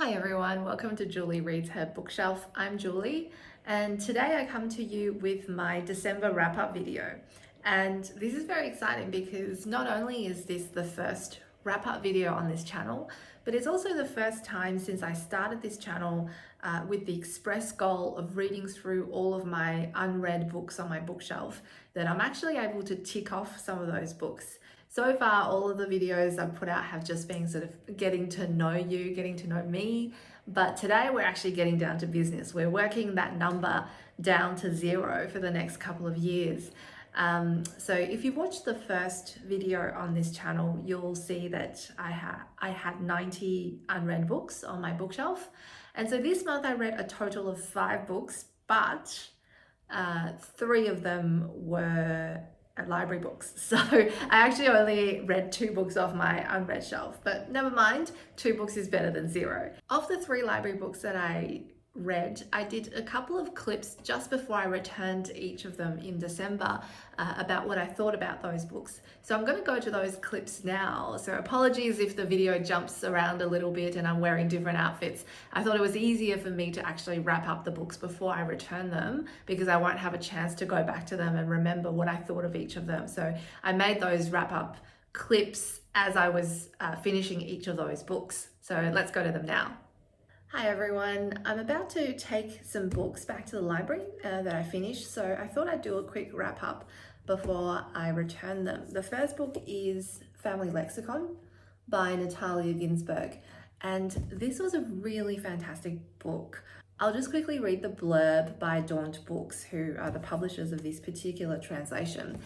Hi everyone, welcome to Julie Reads Her Bookshelf. I'm Julie, and today I come to you with my December wrap-up video. And this is very exciting because not only is this the first wrap-up video on this channel, but it's also the first time since I started this channel with the express goal of reading through all of my unread books on my bookshelf, that I'm actually able to tick off some of those books. So far, all of the videos I've put out have just been sort of getting to know you, getting to know me. But today we're actually getting down to business. We're working that number down to 0 for the next couple of years. So if you've watched the first video on this channel, you'll see that I had 90 unread books on my bookshelf. And so this month I read a total of 5 books, but 3 of them were library books. So I actually only read 2 books off my unread shelf, but never mind, 2 books is better than 0. Of the 3 library books that I read, I did a couple of clips just before I returned each of them in December about what I thought about those books. So I'm going to go to those clips now. So apologies if the video jumps around a little bit and I'm wearing different outfits. I thought it was easier for me to actually wrap up the books before I return them because I won't have a chance to go back to them and remember what I thought of each of them. So I made those wrap up clips as I was finishing each of those books. So let's go to them now. Hi everyone, I'm about to take some books back to the library that I finished, so I thought I'd do a quick wrap up before I return them. The first book is Family Lexicon by Natalia Ginsburg, and this was a really fantastic book. I'll just quickly read the blurb by Daunt Books, who are the publishers of this particular translation.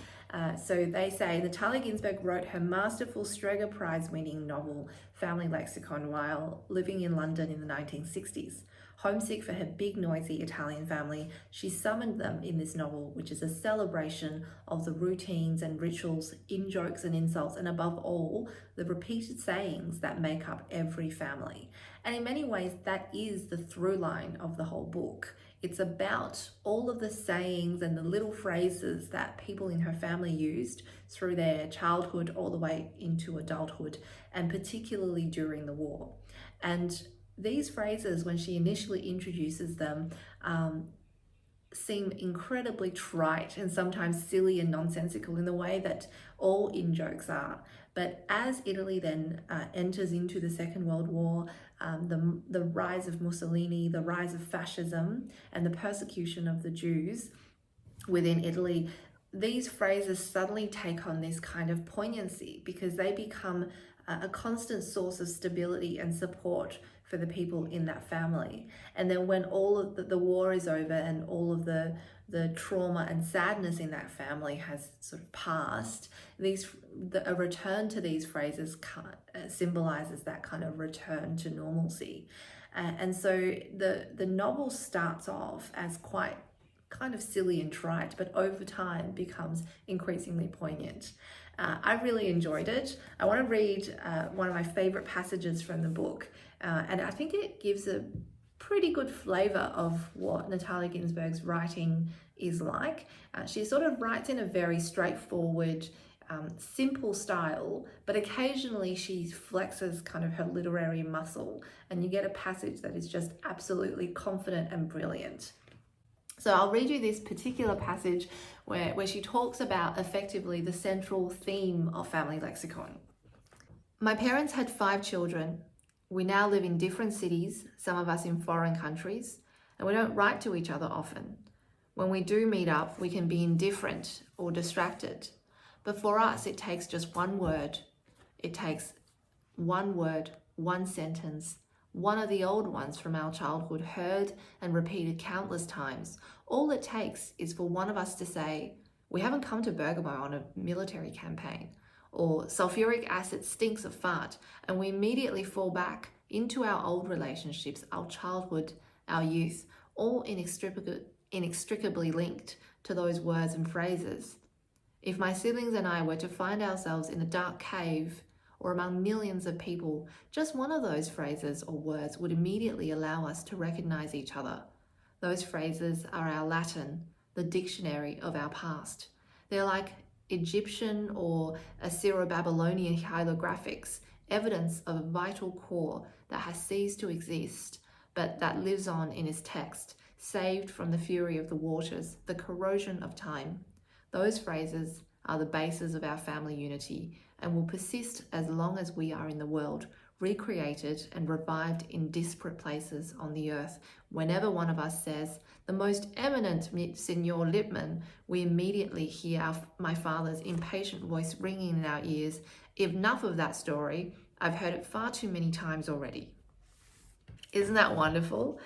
So they say, Natalia Ginsburg wrote her masterful Strega Prize-winning novel, Family Lexicon, while living in London in the 1960s. Homesick for her big, noisy Italian family, she summoned them in this novel, which is a celebration of the routines and rituals, in-jokes and insults, and above all, the repeated sayings that make up every family. And in many ways, that is the through line of the whole book. It's about all of the sayings and the little phrases that people in her family used through their childhood all the way into adulthood, and particularly during the war. And these phrases, when she initially introduces them, seem incredibly trite and sometimes silly and nonsensical in the way that all in-jokes are. But as Italy then enters into the Second World War, the rise of Mussolini, the rise of fascism, and the persecution of the Jews within Italy, these phrases suddenly take on this kind of poignancy because they become a constant source of stability and support for the people in that family. And then when all of the war is over and all of the trauma and sadness in that family has sort of passed, a return to these phrases symbolizes that kind of return to normalcy. And so the novel starts off as quite kind of silly and trite, but over time becomes increasingly poignant. I really enjoyed it. I want to read one of my favorite passages from the book, and I think it gives a pretty good flavor of what Natalia Ginsburg's writing is like. She sort of writes in a very straightforward, simple style, but occasionally she flexes kind of her literary muscle, and you get a passage that is just absolutely confident and brilliant. So I'll read you this particular passage where she talks about effectively the central theme of Family Lexicon. My parents had 5 children. We now live in different cities, some of us in foreign countries, and we don't write to each other often. When we do meet up, we can be indifferent or distracted. But for us, it takes just one word. It takes one word, one sentence, one of the old ones from our childhood, heard and repeated countless times. All it takes is for one of us to say, we haven't come to Bergamo on a military campaign, or sulfuric acid stinks of fart, and we immediately fall back into our old relationships, our childhood, our youth, all inextricably linked to those words and phrases. If my siblings and I were to find ourselves in a dark cave or among millions of people, just one of those phrases or words would immediately allow us to recognize each other. Those phrases are our Latin, the dictionary of our past. They're like Egyptian or Assyro-Babylonian hieroglyphics, evidence of a vital core that has ceased to exist, but that lives on in his text, saved from the fury of the waters, the corrosion of time. Those phrases are the basis of our family unity and will persist as long as we are in the world, recreated and revived in disparate places on the earth. Whenever one of us says, "The most eminent Signor Lippmann," we immediately hear my father's impatient voice ringing in our ears. Enough of that story. I've heard it far too many times already. Isn't that wonderful?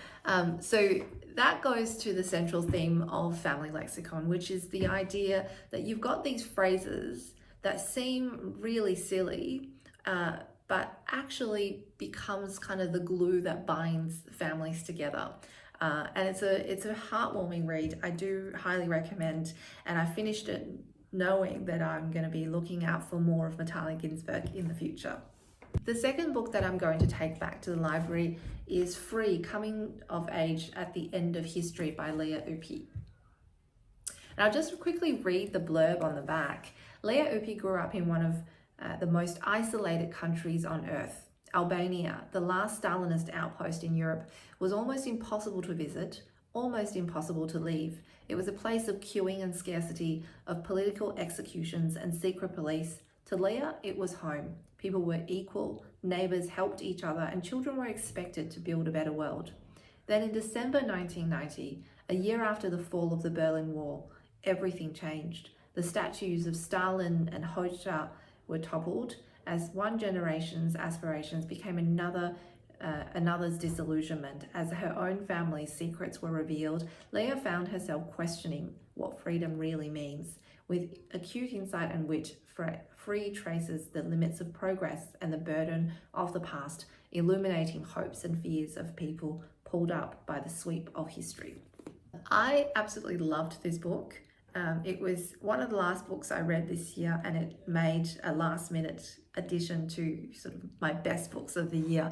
So that goes to the central theme of Family Lexicon, which is the idea that you've got these phrases that seem really silly, but actually becomes kind of the glue that binds families together. And it's a heartwarming read. I do highly recommend, and I finished it knowing that I'm going to be looking out for more of Natalia Ginsburg in the future. The second book that I'm going to take back to the library is Free, Coming of Age at the End of History by Lea Ypi. And I'll just quickly read the blurb on the back. Lea Ypi grew up in one of the most isolated countries on earth. Albania, the last Stalinist outpost in Europe, was almost impossible to visit, almost impossible to leave. It was a place of queuing and scarcity, of political executions and secret police. To Lea, it was home. People were equal, neighbours helped each other, and children were expected to build a better world. Then in December 1990, a year after the fall of the Berlin Wall, everything changed. The statues of Stalin and Hoxha were toppled as one generation's aspirations became another's disillusionment. As her own family's secrets were revealed, Lea found herself questioning what freedom really means. With acute insight and wit, Free traces the limits of progress and the burden of the past, illuminating hopes and fears of people pulled up by the sweep of history. I absolutely loved this book. It was one of the last books I read this year, and it made a last-minute addition to sort of my best books of the year.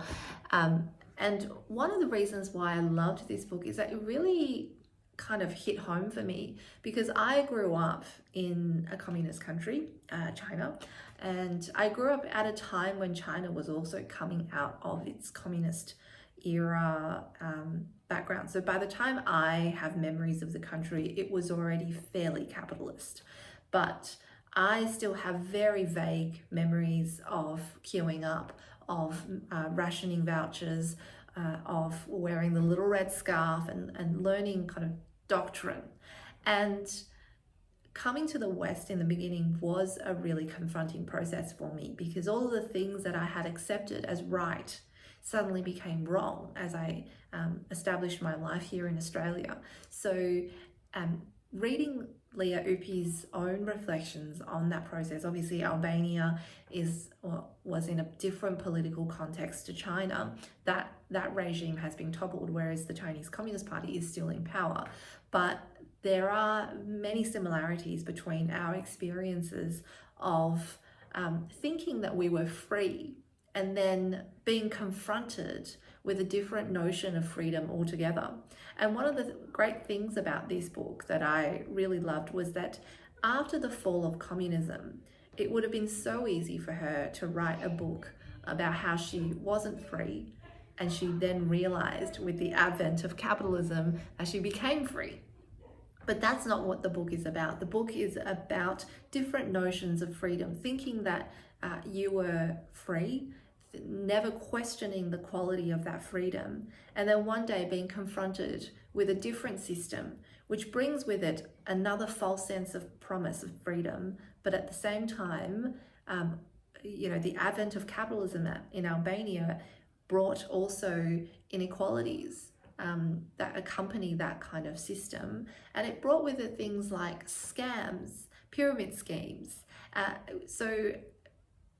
And one of the reasons why I loved this book is that it really kind of hit home for me, because I grew up in a communist country, China, and I grew up at a time when China was also coming out of its communist era background. So by the time I have memories of the country, it was already fairly capitalist. But I still have very vague memories of queuing up, of rationing vouchers, of wearing the little red scarf and learning kind of doctrine. And coming to the West in the beginning was a really confronting process for me, because all of the things that I had accepted as right suddenly became wrong as I established my life here in Australia. So reading Lea Ypi's own reflections on that process, obviously Albania was in a different political context to China. That regime has been toppled, whereas the Chinese Communist Party is still in power. But there are many similarities between our experiences of thinking that we were free and then being confronted with a different notion of freedom altogether. And one of the great things about this book that I really loved was that after the fall of communism, it would have been so easy for her to write a book about how she wasn't free, and she then realized with the advent of capitalism that she became free. But that's not what the book is about. The book is about different notions of freedom, thinking that you were free, never questioning the quality of that freedom, and then one day being confronted with a different system, which brings with it another false sense of promise of freedom. But at the same time, the advent of capitalism in Albania brought also inequalities that accompany that kind of system. And it brought with it things like scams, pyramid schemes. So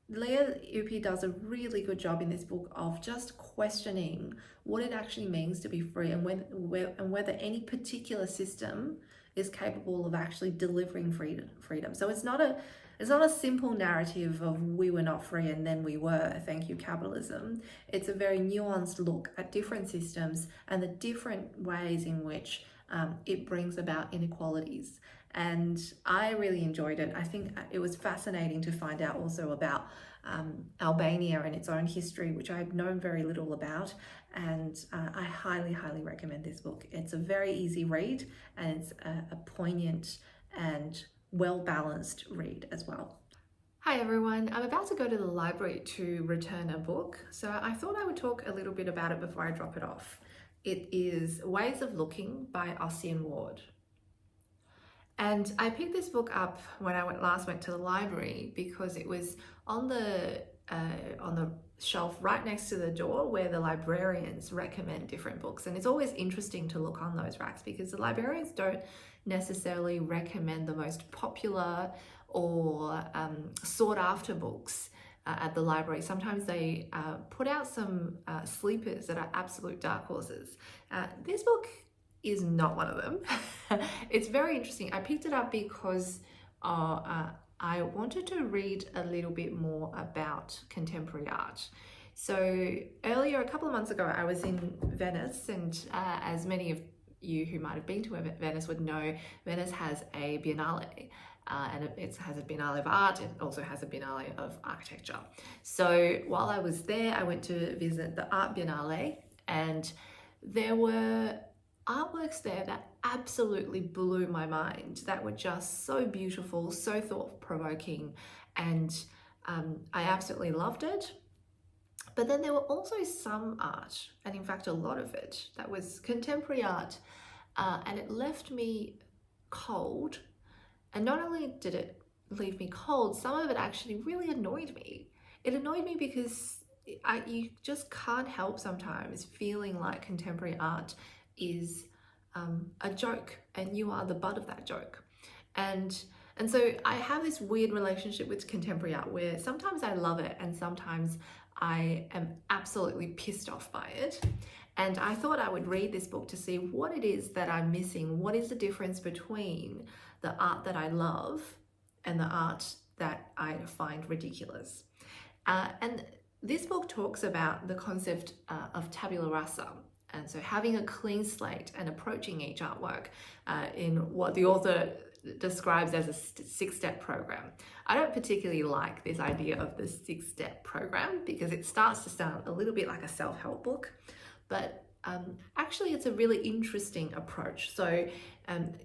Lea Ypi does a really good job in this book of just questioning what it actually means to be free, and whether any particular system is capable of actually delivering freedom. So it's not a simple narrative of we were not free and then we were, thank you capitalism. It's a very nuanced look at different systems and the different ways in which it brings about inequalities. And I really enjoyed it. I think it was fascinating to find out also about Albania and its own history, which I had known very little about. And I highly, highly recommend this book. It's a very easy read, and it's a poignant and well-balanced read as well. Hi everyone, I'm about to go to the library to return a book, so I thought I would talk a little bit about it before I drop it off. It is Ways of Looking by Ossian. And I picked this book up when I last went to the library because it was on the shelf right next to the door where the librarians recommend different books. And it's always interesting to look on those racks because the librarians don't necessarily recommend the most popular or sought after books at the library. Sometimes they put out some sleepers that are absolute dark horses. This book is not one of them. It's very interesting. I picked it up because I wanted to read a little bit more about contemporary art. So earlier, a couple of months ago, I was in Venice, and as many of you who might have been to Venice would know, Venice has a biennale. And it has a Biennale of Art. It also has a Biennale of Architecture. So while I was there, I went to visit the Art Biennale, and there were artworks there that absolutely blew my mind, that were just so beautiful, so thought-provoking, and I absolutely loved it. But then there were also some art, and in fact a lot of it, that was contemporary art, and it left me cold. And not only did it leave me cold, some of it actually really annoyed me. It annoyed me because you just can't help sometimes feeling like contemporary art is a joke, and you are the butt of that joke. And so I have this weird relationship with contemporary art where sometimes I love it and sometimes I am absolutely pissed off by it. And I thought I would read this book to see what it is that I'm missing. What is the difference between the art that I love and the art that I find ridiculous? And this book talks about the concept of tabula rasa. And so having a clean slate and approaching each artwork in what the author describes as a six-step program. I don't particularly like this idea of the six-step program because it starts to sound a little bit like a self-help book, but actually it's a really interesting approach. So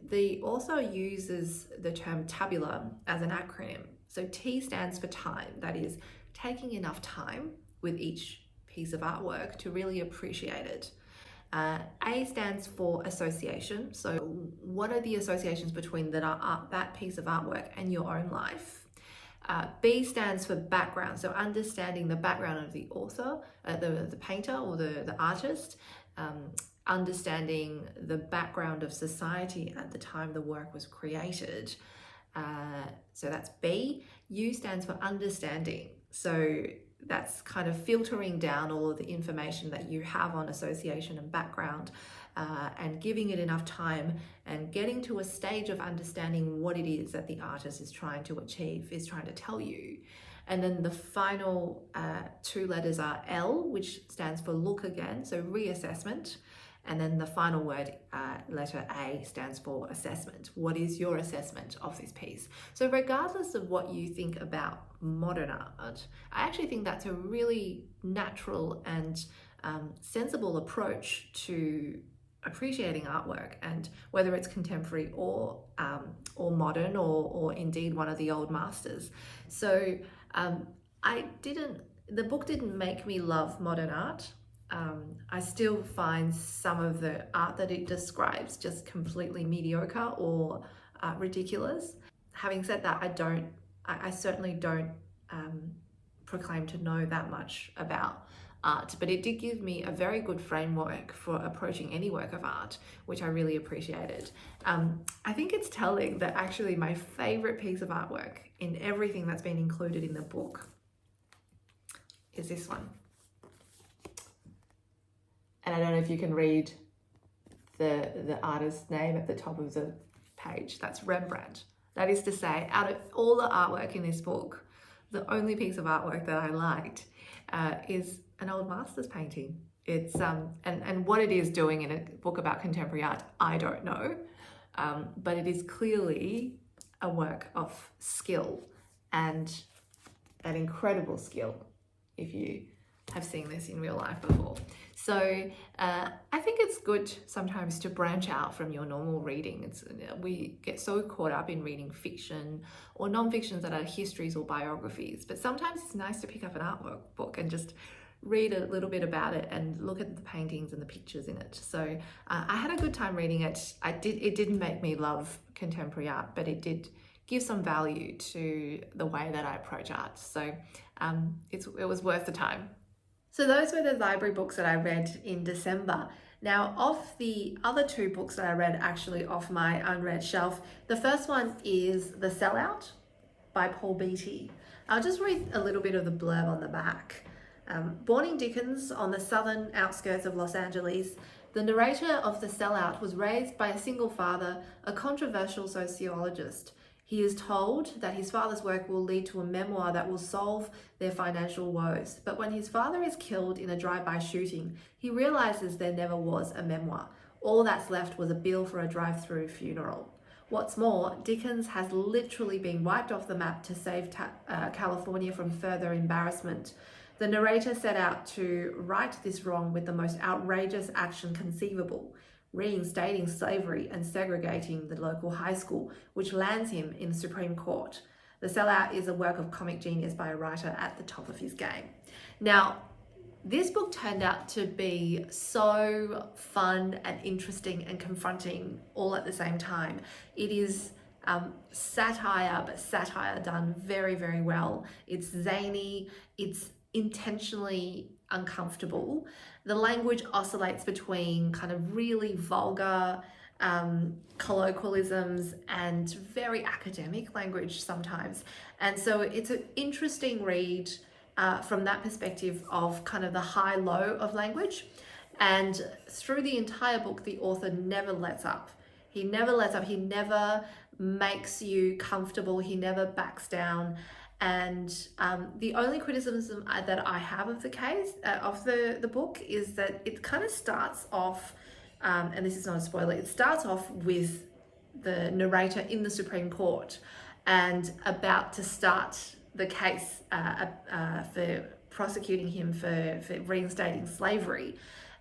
the author uses the term tabula as an acronym. So T stands for time, that is taking enough time with each piece of artwork to really appreciate it. A stands for association. So what are the associations between that piece of artwork and your own life? B stands for background. So understanding the background of the author, the painter or the artist, understanding the background of society at the time the work was created. So that's B. U stands for understanding. So that's kind of filtering down all of the information that you have on association and background and giving it enough time and getting to a stage of understanding what it is that the artist is trying to achieve, is trying to tell you. And then the final two letters are L, which stands for look again, so reassessment. And then the final word, letter A, stands for assessment. What is your assessment of this piece? So regardless of what you think about modern art, I actually think that's a really natural and sensible approach to appreciating artwork, and whether it's contemporary or modern or indeed one of the old masters. So the book didn't make me love modern art. I still find some of the art that it describes just completely mediocre or ridiculous. Having said that, I certainly don't proclaim to know that much about art, but it did give me a very good framework for approaching any work of art, which I really appreciated. I think it's telling that actually my favorite piece of artwork in everything that's been included in the book is this one. And I don't know if you can read the artist's name at the top of the page. That's Rembrandt. That is to say, out of all the artwork in this book, the only piece of artwork that I liked is an old master's painting. It's and what it is doing in a book about contemporary art, I don't know, but it is clearly a work of skill, and an incredible skill if you have seen this in real life before. So I think it's good sometimes to branch out from your normal reading. We get so caught up in reading fiction or non-fictions that are histories or biographies, but sometimes it's nice to pick up an artwork book and just read a little bit about it and look at the paintings and the pictures in it. So I had a good time reading it. It didn't make me love contemporary art, but it did give some value to the way that I approach art. So it was worth the time. So those were the library books that I read in December. Now, of the other two books that I read actually off my unread shelf, the first one is The Sellout by Paul Beatty. I'll just read a little bit of the blurb on the back. Born in Dickens on the southern outskirts of Los Angeles, the narrator of The Sellout was raised by a single father, a controversial sociologist. He is told that his father's work will lead to a memoir that will solve their financial woes. But when his father is killed in a drive-by shooting, he realizes there never was a memoir. All that's left was a bill for a drive-through funeral. What's more, Dickens has literally been wiped off the map to save California from further embarrassment. The narrator set out to right this wrong with the most outrageous action conceivable, reinstating slavery and segregating the local high school, which lands him in the Supreme Court. The Sellout is a work of comic genius by a writer at the top of his game. Now, this book turned out to be so fun and interesting and confronting all at the same time. It is satire, but satire done very, very well. It's zany, it's intentionally uncomfortable. The language oscillates between kind of really vulgar colloquialisms and very academic language sometimes. And so it's an interesting read from that perspective of kind of the high-low of language. And through the entire book, the author never lets up. He never lets up. He never makes you comfortable. He never backs down. And the only criticism that I have of the case, of the book, is that it kind of starts off, and this is not a spoiler, it starts off with the narrator in the Supreme Court and about to start the case for prosecuting him for reinstating slavery.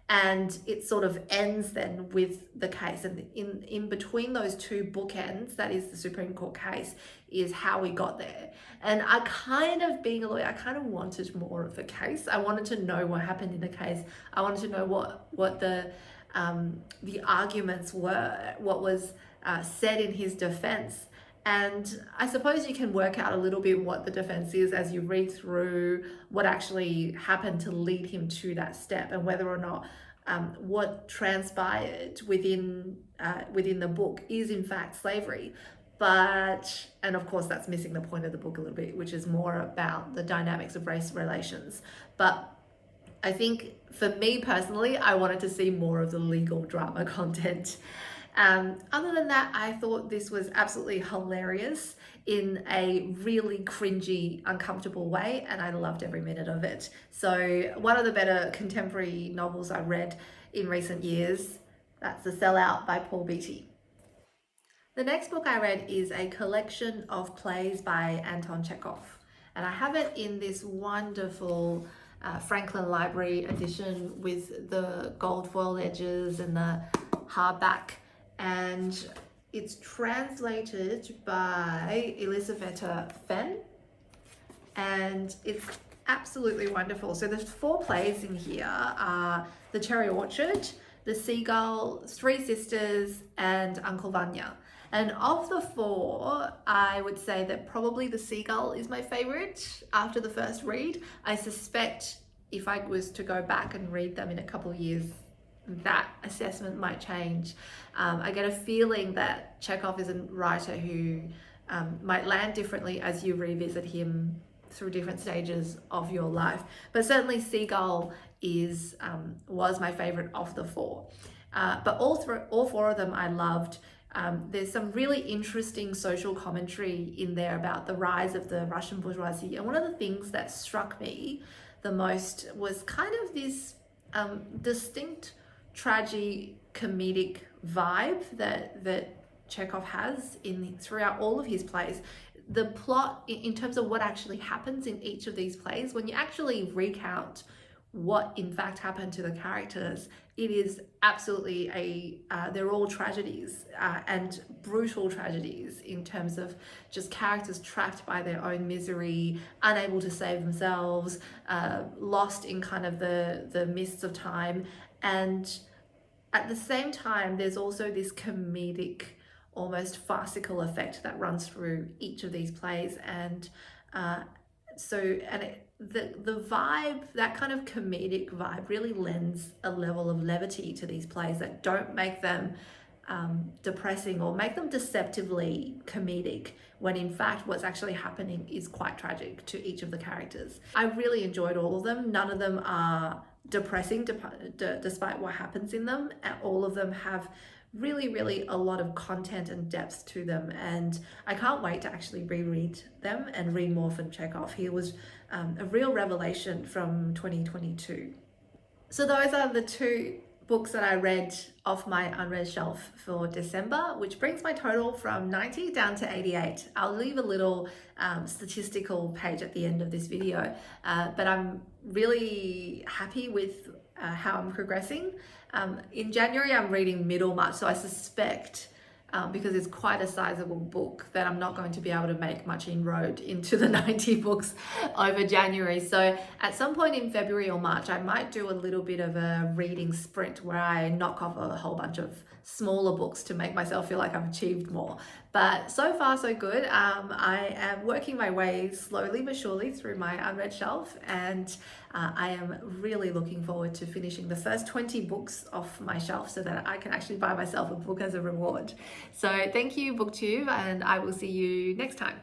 And it sort of ends then with the case. And in between those two bookends, that is the Supreme Court case, is how we got there. And I kind of, being a lawyer, I kind of wanted more of the case. I wanted to know what happened in the case. I wanted to know what the arguments were, what was said in his defense. And I suppose you can work out a little bit what the defense is as you read through what actually happened to lead him to that step, and whether or not what transpired within the book is in fact slavery. And of course that's missing the point of the book a little bit, which is more about the dynamics of race relations. But I think for me personally, I wanted to see more of the legal drama content. Other than that, I thought this was absolutely hilarious in a really cringy, uncomfortable way, and I loved every minute of it. So one of the better contemporary novels I've read in recent years, that's The Sellout by Paul Beatty. The next book I read is a collection of plays by Anton Chekhov, and I have it in this wonderful Franklin Library edition with the gold foil edges and the hardback. And it's translated by Elisaveta Fenn, and it's absolutely wonderful. So there's 4 plays in here: The Cherry Orchard, The Seagull, Three Sisters, and Uncle Vanya. And of the 4, I would say that probably The Seagull is my favorite after the first read. I suspect if I was to go back and read them in a couple of years, that assessment might change. I get a feeling that Chekhov is a writer who might land differently as you revisit him through different stages of your life. But certainly Seagull was my favorite of the 4. But all 4 of them I loved. There's some really interesting social commentary in there about the rise of the Russian bourgeoisie. And one of the things that struck me the most was kind of this distinct tragi-comedic vibe that Chekhov has throughout all of his plays. The plot, in terms of what actually happens in each of these plays, when you actually recount what in fact happened to the characters, it is absolutely they're all tragedies, and brutal tragedies, in terms of just characters trapped by their own misery, unable to save themselves, lost in kind of the mists of time. And at the same time, there's also this comedic, almost farcical effect that runs through each of these plays. And the vibe, that kind of comedic vibe, really lends a level of levity to these plays that don't make them depressing or make them deceptively comedic, when in fact what's actually happening is quite tragic to each of the characters. I really enjoyed all of them. None of them are depressing despite what happens in them, and all of them have really a lot of content and depth to them, and I can't wait to actually reread them and read more from Chekhov. He was a real revelation from 2022. So those are the two books that I read off my unread shelf for December, which brings my total from 90 down to 88. I'll leave a little statistical page at the end of this video, but I'm really happy with how I'm progressing. In January, I'm reading Middlemarch, so I suspect, because it's quite a sizable book, that I'm not going to be able to make much inroad into the 90 books over January. So at some point in February or March, I might do a little bit of a reading sprint where I knock off a whole bunch of smaller books to make myself feel like I've achieved more. But so far so good. I am working my way slowly but surely through my unread shelf, and I am really looking forward to finishing the first 20 books off my shelf so that I can actually buy myself a book as a reward. So thank you, BookTube, and I will see you next time.